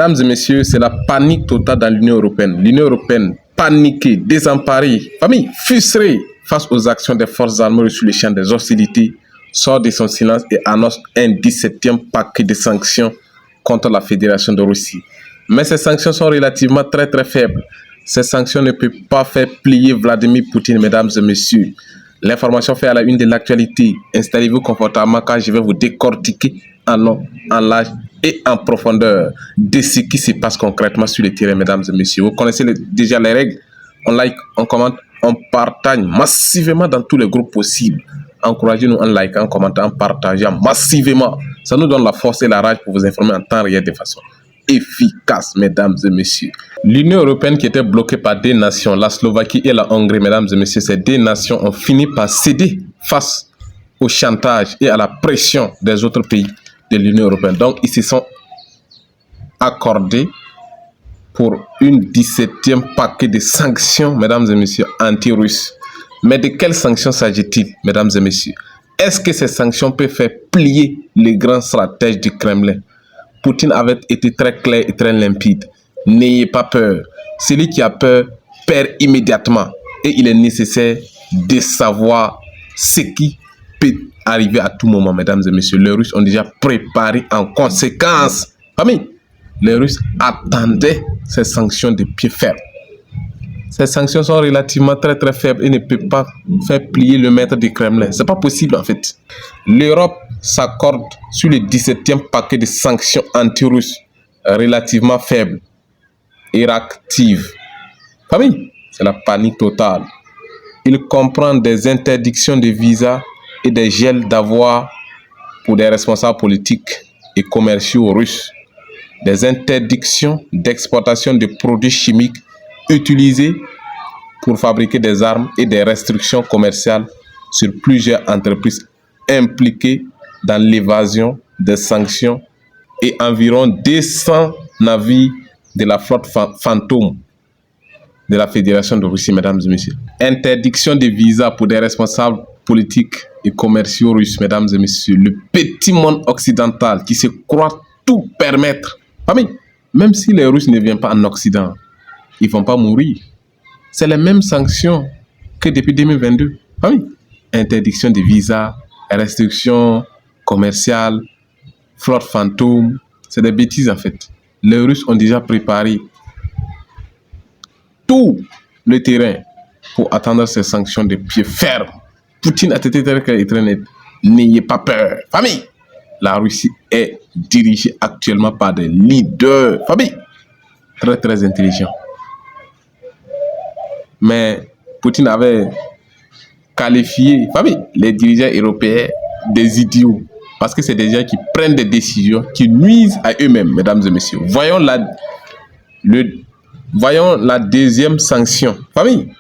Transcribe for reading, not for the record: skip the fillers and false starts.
Mesdames et messieurs, c'est la panique totale dans l'Union européenne. L'Union européenne paniquée, désemparée, famille frustrée face aux actions des forces armées sur les champs des hostilités, sort de son silence et annonce un 17e paquet de sanctions contre la Fédération de Russie. Mais ces sanctions sont relativement très faibles. Ces sanctions ne peuvent pas faire plier Vladimir Poutine, mesdames et messieurs. L'information fait à la une de l'actualité. Installez-vous confortablement car je vais vous décortiquer en long, en large et en profondeur de ce qui se passe concrètement sur le terrain, mesdames et messieurs. Vous connaissez déjà les règles. On like, on commente, on partage massivement dans tous les groupes possibles. Encouragez-nous en likant, en commentant, en partageant massivement. Ça nous donne la force et la rage pour vous informer en temps réel de façon efficace, mesdames et messieurs. L'Union européenne qui était bloquée par deux nations, la Slovaquie et la Hongrie, mesdames et messieurs, ces deux nations ont fini par céder face au chantage et à la pression des autres pays de l'Union européenne. Donc, ils se sont accordés pour une 17e paquet de sanctions, mesdames et messieurs, anti-russes. Mais de quelles sanctions s'agit-il, mesdames et messieurs? Est-ce que ces sanctions peuvent faire plier les grands stratèges du Kremlin? Poutine avait été très clair et très limpide. N'ayez pas peur. Celui qui a peur perd immédiatement. Et il est nécessaire de savoir ce qui peut arriver à tout moment, mesdames et messieurs. Les Russes ont déjà préparé en conséquence. Famille, les Russes attendaient ces sanctions de pied ferme. Ces sanctions sont relativement très faibles et ne peuvent pas faire plier le maître du Kremlin. C'est pas possible en fait. L'Europe s'accorde sur le 17e paquet de sanctions anti-russes relativement faibles et réactives. Famille, c'est la panique totale. Il comprend des interdictions de visas et des gels d'avoirs pour des responsables politiques et commerciaux russes. Des interdictions d'exportation de produits chimiques utilisés pour fabriquer des armes et des restrictions commerciales sur plusieurs entreprises impliquées dans l'évasion des sanctions et environ 200 navires de la flotte fantôme de la Fédération de Russie, mesdames et messieurs. Interdiction de visas pour des responsables politiques et commerciaux russes, mesdames et messieurs. Le petit monde occidental qui se croit tout permettre. Famille, même si les Russes ne viennent pas en Occident, ils ne vont pas mourir. C'est les mêmes sanctions que depuis 2022. Famille, interdiction de visas, restrictions commerciales, flotte fantôme, c'est des bêtises en fait. Les Russes ont déjà préparé tout le terrain pour attendre ces sanctions de pied ferme. Poutine a été très net. N'ayez pas peur. Famille, la Russie est dirigée actuellement par des leaders. Famille, très intelligents. Mais Poutine avait qualifié, famille, les dirigeants européens des idiots. Parce que c'est des gens qui prennent des décisions qui nuisent à eux-mêmes, mesdames et messieurs. Voyons la deuxième sanction. Famille,